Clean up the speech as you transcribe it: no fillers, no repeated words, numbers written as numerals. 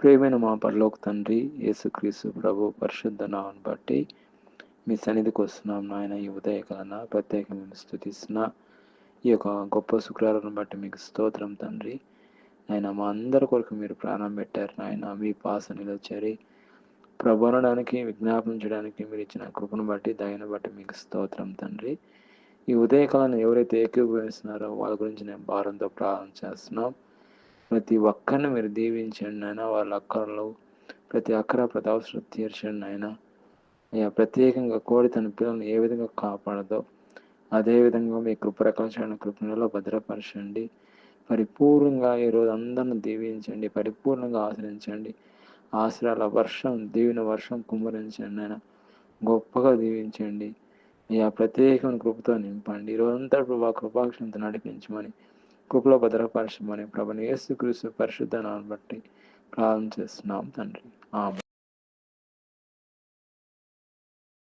ప్రియమైన మా పరలోక తండ్రి, యేసుక్రీస్తు ప్రభు పరిశుద్ధ నామమును బట్టి మీ సన్నిధికి వస్తున్నాం నాయన. ఈ ఉదయకాలన ప్రత్యేకమైన స్తుతిస్తున్నా. ఈ యొక్క గొప్ప శుక్రవారం బట్టి మీకు స్తోత్రం తండ్రి. ఆయన మా అందరి కొరకు మీరు ప్రాణం పెట్టారు నాయన. మీ పాసనలో చేరి ప్రభు అనడానికి, విజ్ఞాపనం చేయడానికి మీరు ఇచ్చిన కృపను బట్టి, దయను బట్టి మీకు స్తోత్రం తండ్రి. ఈ ఉదయకాలను ఎవరైతే ఏకీభవిస్తున్నారో వాళ్ళ గురించి నేను భారంతో ప్రార్థన చేస్తున్నాం. ప్రతి ఒక్కరిని మీరు దీవించండి అయినా, వాళ్ళ అక్కరలో ప్రతి అవసరం తీర్చండి అయినా. అయ్యా, ప్రత్యేకంగా కోడి తన పిల్లల్ని ఏ విధంగా కాపాడదో అదేవిధంగా మీ కృపరకాశాన్ని కృపణలో భద్రపరచండి. పరిపూర్ణంగా ఈరోజు అందరిని దీవించండి, పరిపూర్ణంగా ఆశ్రయించండి. ఆశ్రయాల వర్షం, దీవెన వర్షం కుమ్మరించండి అయినా, గొప్పగా దీవించండి. అయ్యా, ప్రత్యేకమైన కృపతో నింపండి. ఈరోజంతా ప్రభా కృపాక్షంతో నడిపించమని, కృపలో భద్రపరచమని ప్రభుని యేసుక్రీస్తు పరిశుద్ధ నామమును బట్టి ప్రార్థన చేస్తున్నాం తండ్రి. ఆమేన్.